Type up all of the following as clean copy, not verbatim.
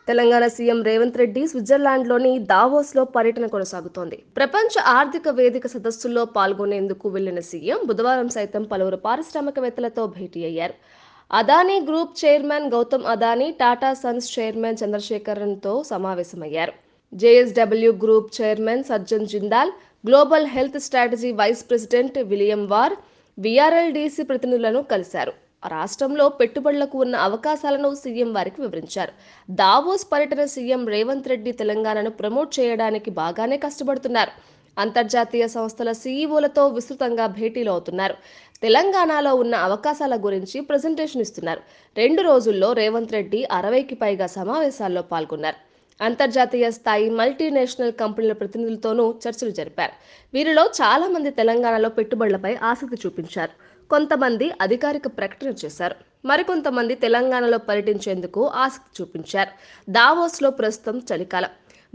Telangana CM Revanth Reddy స్విట్జర్లాండ్లోని దావోస్లో పర్యటన కొనసాగుతోంది. ప్రపంచ ఆర్థిక వేదిక సదస్సుల్లో పాల్గొనేందుకు వెళ్లిన సీఎం బుధవారం సైతం పలువురు పారిశ్రామికవేత్తలతో భేటీ అయ్యారు. Adani group chairman Gautam Adani, Tata Sons chairman చంద్రశేఖరన్తో సమావేశమయ్యారు. JSW group chairman Sajjan Jindal, global health strategy vice president William Warr, VRLDC ప్రతినిధులను కలిశారు. రాష్ట్రంలో పెట్టుబడులకు ఉన్న అవకాశాలను సీఎం వారికి వివరించారు. దావోస్ పర్యటన సీఎం రేవంత్ రెడ్డి తెలంగాణను ప్రమోట్ చేయడానికి బాగానే కష్టపడుతున్నారు. అంతర్జాతీయ సంస్థల సీఈఓలతో విస్తృతంగా భేటీలు అవుతున్నారు. తెలంగాణలో ఉన్న అవకాశాల గురించి ప్రజెంటేషన్ ఇస్తున్నారు. 2 రోజుల్లో రేవంత్ రెడ్డి 60కి పైగా సమావేశాల్లో పాల్గొన్నారు. అంతర్జాతీయ స్థాయి మల్టీనేషనల్ కంపెనీల ప్రతినిధులతోనూ చర్చలు జరిపారు. వీరిలో చాలా మంది తెలంగాణలో పెట్టుబడులపై ఆసక్తి చూపించారు. కొంతమంది అధికారిక ప్రకటన చేశారు. మరికొంతమంది తెలంగాణలో పర్యటించేందుకు ఆసక్తి చూపించారు. దావోస్లో ప్రస్తుతం చలికాలం.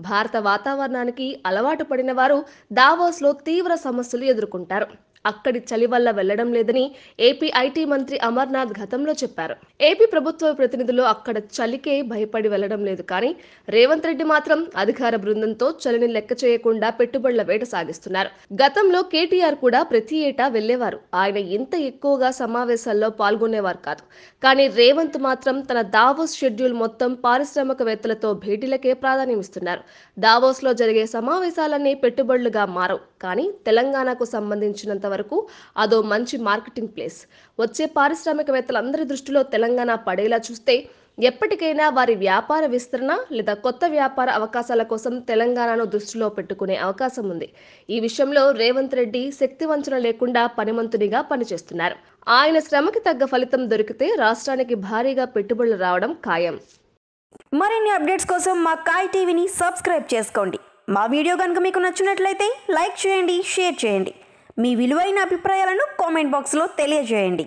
భారత వాతావరణానికి అలవాటు పడిన వారు దావోస్లో తీవ్ర సమస్యలు ఎదుర్కొంటారు. అక్కడి చలి వల్ల వెళ్లడం లేదని ఏపీ ఐటీ మంత్రి అమర్నాథ్ గతంలో చెప్పారు. ఏపీ ప్రభుత్వ ప్రతినిధులు అక్కడ చలికే భయపడి వెళ్లడం లేదు. కానీ రేవంత్ రెడ్డి మాత్రం అధికార బృందంతో చలిని లెక్క చేయకుండా పెట్టుబడుల వేట సాగిస్తున్నారు. గతంలో కేటీఆర్ కూడా ప్రతి ఏటా వెళ్లేవారు. ఆయన ఇంత ఎక్కువగా సమావేశాల్లో పాల్గొనేవారు కాదు. కానీ రేవంత్ మాత్రం తన దావోస్ షెడ్యూల్ మొత్తం పారిశ్రామికవేత్తలతో భేటీలకే ప్రాధాన్యమిస్తున్నారు. దావోస్లో జరిగే సమావేశాలన్నీ పెట్టుబడులుగా మారవు. కానీ తెలంగాణకు సంబంధించినంత వరకు అదో మంచి మార్కెటింగ్ ప్లేస్. వచ్చే పారిశ్రామికవేత్తలందరి దృష్టిలో తెలంగాణ పడేలా చూస్తే ఎప్పటికైనా వారి వ్యాపార విస్తరణ లేదా కొత్త వ్యాపార అవకాశాల కోసం తెలంగాణను దృష్టిలో పెట్టుకునే అవకాశం ఉంది. ఈ విషయంలో రేవంత్ రెడ్డి శక్తివంచన లేకుండా పనిమంతునిగా పనిచేస్తున్నారు. ఆయన శ్రమకి తగ్గ ఫలితం దొరికితే రాష్ట్రానికి భారీగా పెట్టుబడులు రావడం ఖాయం. మరిన్ని అప్డేట్స్ కోసం మా కాయ్ టీవీని సబ్స్క్రైబ్ చేసుకోండి. మా వీడియో కనుక మీకు నచ్చినట్లయితే లైక్ చేయండి, షేర్ చేయండి. మీ విలువైన అభిప్రాయాలను కామెంట్ బాక్స్లో తెలియజేయండి.